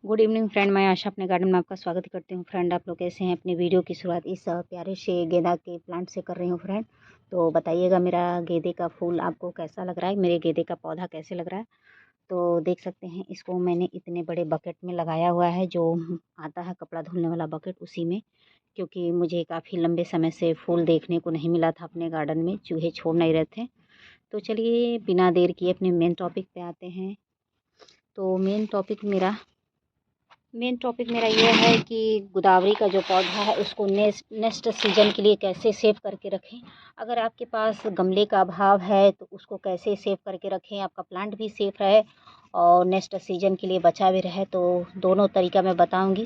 Good evening friend, मैं आशा अपने garden में आपका स्वागत करती हूँ। फ्रेंड, आप लोग कैसे हैं? अपनी वीडियो की शुरुआत इस प्यारे से गेंदा के प्लांट से कर रही हूँ फ्रेंड। तो बताइएगा मेरा गेंदे का फूल आपको कैसा लग रहा है, मेरे गेंदे का पौधा कैसे लग रहा है। तो देख सकते हैं, इसको मैंने इतने बड़े बकेट में लगाया हुआ है, जो आता है कपड़ा धुलने वाला बकेट, उसी में। क्योंकि मुझे काफ़ी लंबे समय से फूल देखने को नहीं मिला था अपने गार्डन में, चूहे छोड़ नहीं रहे थे। तो चलिए बिना देर किए अपने मेन टॉपिक पे आते हैं। तो मेन टॉपिक मेरा ये है कि गोदावरी का जो पौधा है उसको नेक्स्ट सीजन के लिए कैसे सेव करके रखें। अगर आपके पास गमले का अभाव है तो उसको कैसे सेव करके रखें, आपका प्लांट भी सेफ रहे और नेक्स्ट सीजन के लिए बचा भी रहे। तो दोनों तरीका मैं बताऊंगी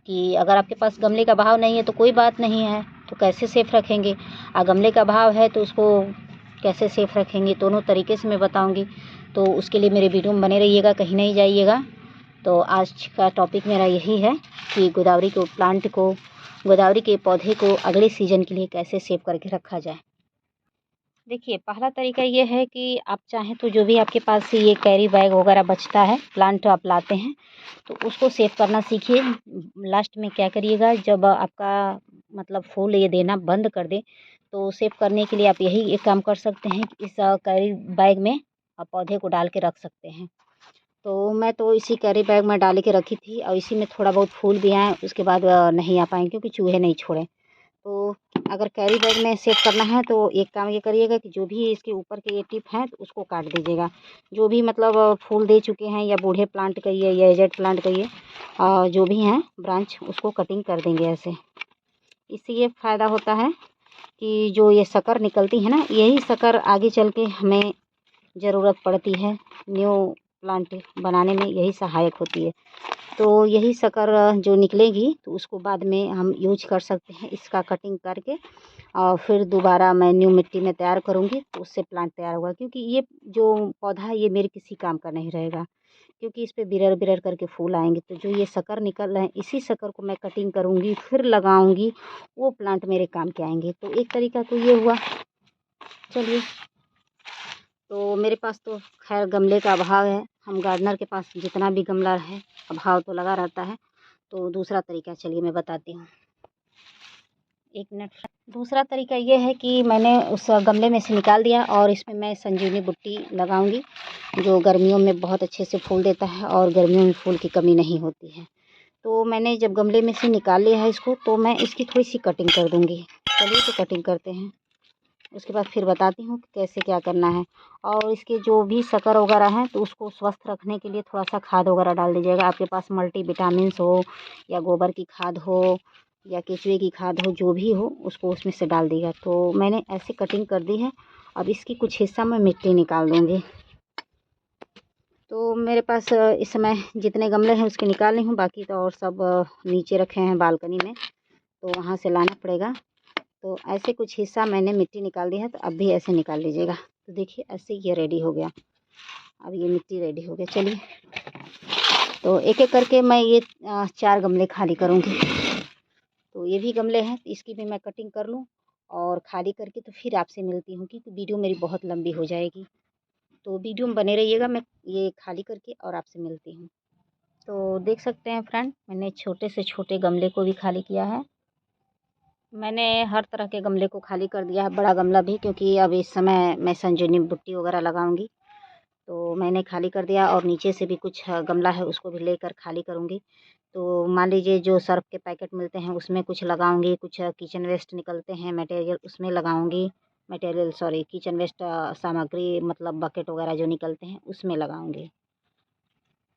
कि अगर आपके पास गमले का अभाव नहीं है तो कोई बात नहीं है, तो कैसे सेफ रखेंगे। गमले का अभाव है तो उसको कैसे सेफ रखेंगे, दोनों तरीके से मैं बताऊँगी। तो उसके लिए मेरे वीडियो में बने रहिएगा, कहीं नहीं जाइएगा। तो आज का टॉपिक मेरा यही है कि गोदावरी के पौधे को अगले सीजन के लिए कैसे सेव करके रखा जाए। देखिए, पहला तरीका ये है कि आप चाहें तो जो भी आपके पास ये कैरी बैग वगैरह बचता है, प्लांट आप लाते हैं, तो उसको सेव करना सीखिए। लास्ट में क्या करिएगा, जब आपका मतलब फूल ये देना बंद कर दे, तो सेव करने के लिए आप यही एक काम कर सकते हैं कि इस कैरी बैग में आप पौधे को डाल के रख सकते हैं। तो मैं तो इसी कैरी बैग में डाल के रखी थी और इसी में थोड़ा बहुत फूल भी आए, उसके बाद नहीं आ पाए क्योंकि चूहे नहीं छोड़े। तो अगर कैरी बैग में सेव करना है तो एक काम ये करिएगा कि जो भी इसके ऊपर के ये टिप हैं तो उसको काट दीजिएगा। जो भी मतलब फूल दे चुके हैं, या बूढ़े प्लांट कहिए या एजेड प्लांट कहिए, जो भी हैं ब्रांच, उसको कटिंग कर देंगे ऐसे। इससे ये फ़ायदा होता है कि जो ये शक्कर निकलती है ना, यही शक्कर आगे चल के हमें ज़रूरत पड़ती है, न्यू प्लांट बनाने में यही सहायक होती है। तो यही शक्कर जो निकलेगी तो उसको बाद में हम यूज कर सकते हैं, इसका कटिंग करके। और फिर दोबारा मैं न्यू मिट्टी में तैयार करूँगी तो उससे प्लांट तैयार होगा। क्योंकि ये जो पौधा है ये मेरे किसी काम का नहीं रहेगा, क्योंकि इस पे बिरर बिरर करके फूल आएंगे। तो जो ये शक्कर निकल रहे हैं, इसी शक्कर को मैं कटिंग करूँगी, फिर लगाऊँगी, वो प्लांट मेरे काम के आएंगे। तो एक तरीका तो ये हुआ। चलिए, तो मेरे पास तो खैर गमले का अभाव है, हम गार्डनर के पास जितना भी गमला है अभाव तो लगा रहता है। तो दूसरा तरीका चलिए मैं बताती हूँ, एक मिनट। दूसरा तरीका ये है कि मैंने उस गमले में से निकाल दिया और इसमें मैं संजीवनी बूटी लगाऊंगी, जो गर्मियों में बहुत अच्छे से फूल देता है और गर्मियों में फूल की कमी नहीं होती है। तो मैंने जब गमले में से निकाल लिया है इसको, तो मैं इसकी थोड़ी सी कटिंग कर दूँगी। चलिए तो कटिंग करते हैं, उसके बाद फिर बताती हूँ कि कैसे क्या करना है। और इसके जो भी शक्कर वगैरह हैं तो उसको स्वस्थ रखने के लिए थोड़ा सा खाद वगैरह डाल दीजिएगा। आपके पास मल्टीविटामिन्स हो, या गोबर की खाद हो, या केचुए की खाद हो, जो भी हो उसको उसमें से डाल दीजिएगा। तो मैंने ऐसे कटिंग कर दी है। अब इसकी कुछ हिस्सा मैं मिट्टी निकाल दूँगी। तो मेरे पास इस समय जितने गमले हैं उसके निकाल ली हूँ, बाकी तो और सब नीचे रखे हैं बालकनी में, तो वहाँ से लाना पड़ेगा। तो ऐसे कुछ हिस्सा मैंने मिट्टी निकाल दी है, तो अब भी ऐसे निकाल लीजिएगा। तो देखिए, ऐसे ये रेडी हो गया। अब ये मिट्टी रेडी हो गया। चलिए, तो एक एक करके मैं ये 4 गमले खाली करूँगी। तो ये भी गमले हैं, तो इसकी भी मैं कटिंग कर लूँ और खाली करके तो फिर आपसे मिलती हूँ, क्योंकि वीडियो मेरी बहुत लंबी हो जाएगी। तो वीडियो में बने रहिएगा, मैं ये खाली करके और आपसे मिलती हूँ। तो देख सकते हैं फ्रेंड, मैंने छोटे से छोटे गमले को भी खाली किया है। मैंने हर तरह के गमले को खाली कर दिया है, बड़ा गमला भी, क्योंकि अब इस समय मैं संजीवनी बूटी वगैरह लगाऊंगी। तो मैंने खाली कर दिया और नीचे से भी कुछ गमला है उसको भी लेकर खाली करूंगी। तो मान लीजिए जो सर्फ के पैकेट मिलते हैं उसमें कुछ लगाऊंगी, कुछ किचन वेस्ट निकलते हैं मटेरियल उसमें लगाऊंगी, किचन वेस्ट सामग्री मतलब बकेट वगैरह जो निकलते हैं उसमें लगाऊंगी।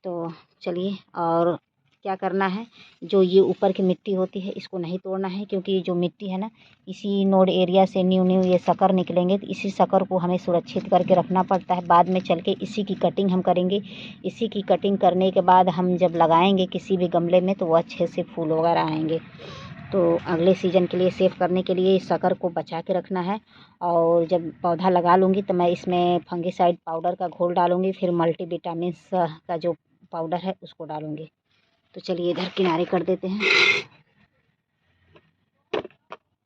तो चलिए, और क्या करना है, जो ये ऊपर की मिट्टी होती है इसको नहीं तोड़ना है, क्योंकि जो मिट्टी है ना, इसी नोड एरिया से न्यू न्यू ये शक्कर निकलेंगे, तो इसी शक्कर को हमें सुरक्षित करके रखना पड़ता है। बाद में चल के इसी की कटिंग हम करेंगे। इसी की कटिंग करने के बाद हम जब लगाएंगे किसी भी गमले में तो वो अच्छे से फूल वगैरह आएंगे। तो अगले सीजन के लिए सेव करने के लिए इस शक्कर को बचा के रखना है। और जब पौधा लगा लूँगी तो मैं इसमें फंगीसाइड पाउडर का घोल डालूँगी, फिर मल्टीविटामिन्स का जो पाउडर है उसको डालूँगी। तो चलिए इधर किनारे कर देते हैं।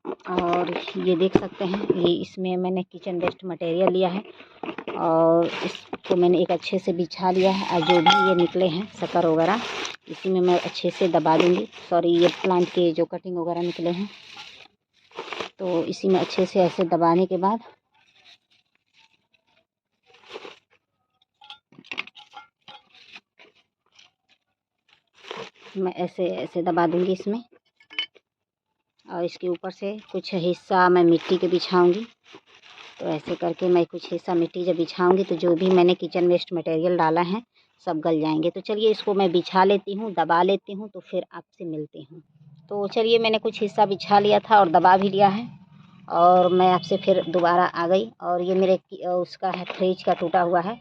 और ये देख सकते हैं, ये इसमें मैंने किचन वेस्ट मटेरियल लिया है और इसको मैंने एक अच्छे से बिछा लिया है। और जो भी ये निकले हैं शक्कर वगैरह, इसी में मैं अच्छे से दबा दूँगी। सॉरी, ये प्लांट के जो कटिंग वगैरह निकले हैं, तो इसी में अच्छे से ऐसे दबाने के बाद मैं ऐसे ऐसे दबा दूँगी इसमें। और इसके ऊपर से कुछ हिस्सा मैं मिट्टी के बिछाऊँगी। तो ऐसे करके मैं कुछ हिस्सा मिट्टी जब बिछाऊँगी तो जो भी मैंने किचन वेस्ट मटेरियल डाला है सब गल जाएंगे। तो चलिए इसको मैं बिछा लेती हूँ, दबा लेती हूँ, तो फिर आपसे मिलती हूँ। तो चलिए मैंने कुछ हिस्सा बिछा लिया था और दबा भी लिया है, और मैं आपसे फिर दोबारा आ गई। और ये मेरे उसका है, फ्रिज का टूटा हुआ है,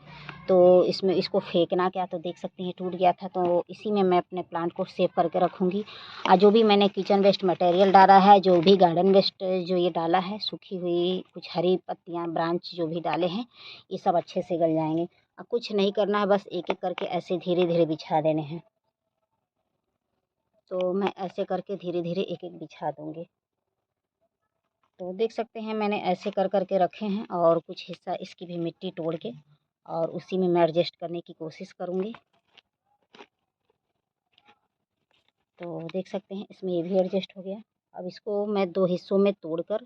तो इसमें इसको फेंकना क्या, तो देख सकते हैं टूट गया था। तो इसी में मैं अपने प्लांट को सेव करके रखूँगी। और जो भी मैंने किचन वेस्ट मटेरियल डाला है, जो भी गार्डन वेस्ट जो ये डाला है, सूखी हुई कुछ हरी पत्तियाँ, ब्रांच जो भी डाले हैं, ये सब अच्छे से गल जाएंगे। अब कुछ नहीं करना है, बस एक एक करके ऐसे धीरे धीरे बिछा देने हैं। तो मैं ऐसे करके धीरे धीरे एक एक बिछा दूँगी। तो देख सकते हैं मैंने ऐसे कर कर के रखे हैं, और कुछ हिस्सा इसकी भी मिट्टी तोड़ के और उसी में मैं एडजस्ट करने की कोशिश करूँगी। तो देख सकते हैं इसमें ये भी एडजस्ट हो गया। अब इसको मैं दो हिस्सों में तोड़कर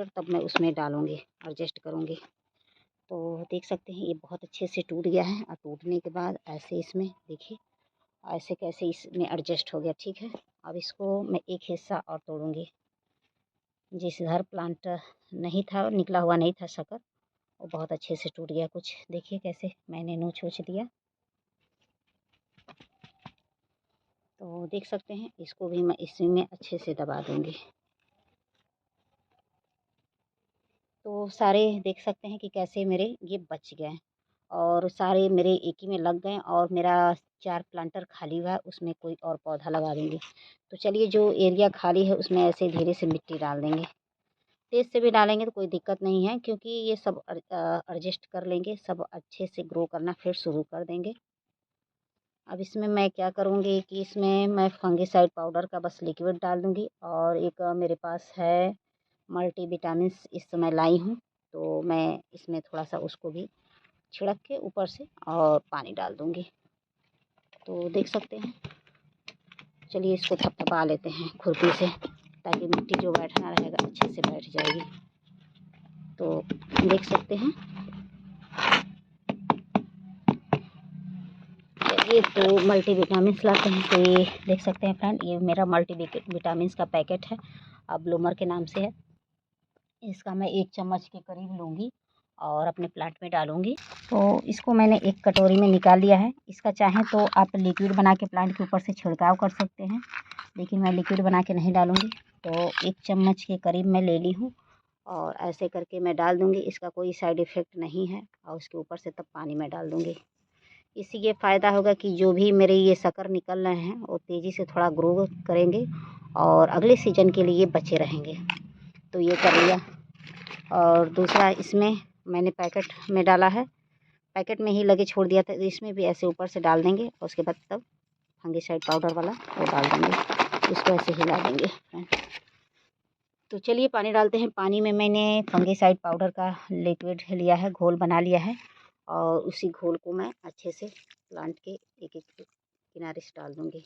तब मैं उसमें डालूँगी, एडजस्ट करूँगी। तो देख सकते हैं ये बहुत अच्छे से टूट गया है, और टूटने के बाद ऐसे इसमें देखिए ऐसे कैसे इसमें एडजस्ट हो गया। ठीक है, अब इसको मैं एक हिस्सा और तोड़ूँगी। जिस घर प्लांट नहीं था, निकला हुआ नहीं था शक्कर, वो बहुत अच्छे से टूट गया। कुछ देखिए कैसे मैंने नोच वोच दिया। तो देख सकते हैं इसको भी मैं इसी में अच्छे से दबा दूँगी। तो सारे देख सकते हैं कि कैसे मेरे ये बच गए, और सारे मेरे एक ही में लग गए, और मेरा 4 प्लांटर खाली हुआ है, उसमें कोई और पौधा लगा देंगे। तो चलिए जो एरिया खाली है उसमें ऐसे धीरे से मिट्टी डाल देंगे। तेज़ से भी डालेंगे तो कोई दिक्कत नहीं है, क्योंकि ये सब एडजस्ट कर लेंगे, सब अच्छे से ग्रो करना फिर शुरू कर देंगे। अब इसमें मैं क्या करूँगी कि इसमें मैं फंगीसाइड पाउडर का बस लिक्विड डाल दूँगी, और एक मेरे पास है मल्टी विटामिन्स इस समय लाई हूँ, तो मैं इसमें थोड़ा सा उसको भी छिड़क के ऊपर से और पानी डाल दूँगी। तो देख सकते हैं, चलिए इसको थपथपा लेते हैं खुरपी से, ताकि मिट्टी जो बैठना रहेगा अच्छे से बैठ जाएगी। तो देख सकते हैं ये तो मल्टी विटामिन्स लाते हैं। तो ये देख सकते हैं फ्रेंड, ये मेरा मल्टी विटामिन्स का पैकेट है, ब्लूमर के नाम से है। इसका मैं 1 चम्मच के करीब लूँगी और अपने प्लांट में डालूँगी। तो इसको मैंने एक कटोरी में निकाल लिया है। इसका चाहें तो आप लिक्विड बना के प्लांट के ऊपर से छिड़काव कर सकते हैं, लेकिन मैं लिक्विड बना के नहीं डालूँगी। तो 1 चम्मच के करीब मैं ले ली हूँ, और ऐसे करके मैं डाल दूँगी। इसका कोई साइड इफ़ेक्ट नहीं है, और उसके ऊपर से तब पानी में डाल दूँगी। इससे ये फ़ायदा होगा कि जो भी मेरे ये शक्कर निकल रहे हैं वो तेज़ी से थोड़ा ग्रो करेंगे, और अगले सीजन के लिए बचे रहेंगे। तो ये कर लिया। और दूसरा इसमें मैंने पैकेट में डाला है, पैकेट में ही लगे छोड़ दिया था, तो इसमें भी ऐसे ऊपर से डाल देंगे, और उसके बाद तब फंगीसाइड पाउडर वाला वो डाल देंगे। इसको ऐसे हिला देंगे। तो चलिए पानी डालते हैं। पानी में मैंने फंगीसाइड पाउडर का लिक्विड लिया है, घोल बना लिया है, और उसी घोल को मैं अच्छे से प्लांट के एक एक किनारे से डाल दूँगी।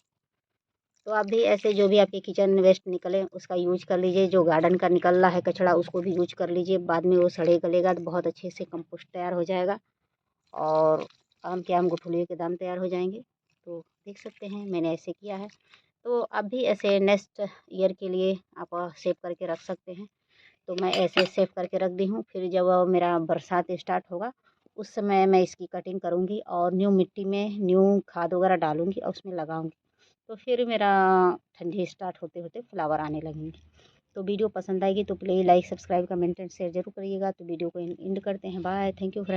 तो आप भी ऐसे जो भी आपके किचन वेस्ट निकले उसका यूज कर लीजिए। जो गार्डन का निकल रहा है कचरा उसको भी यूज कर लीजिए, बाद में वो सड़े गलेगा तो बहुत अच्छे से कंपोस्ट तैयार हो जाएगा, और आम के आम गुठलियों के दाम तैयार हो जाएंगे। तो देख सकते हैं मैंने ऐसे किया है। तो आप भी ऐसे नेक्स्ट ईयर के लिए आप सेव करके रख सकते हैं। तो मैं ऐसे सेव करके रख दी हूँ। फिर जब मेरा बरसात स्टार्ट होगा उस समय मैं इसकी कटिंग करूँगी, और न्यू मिट्टी में न्यू खाद वगैरह डालूँगी और उसमें लगाऊँगी। तो फिर मेरा ठंडी स्टार्ट होते होते फ्लावर आने लगेंगे। तो वीडियो पसंद आएगी तो please like subscribe comment and share जरूर करिएगा। तो वीडियो को एंड करते हैं। Bye, thank you friend.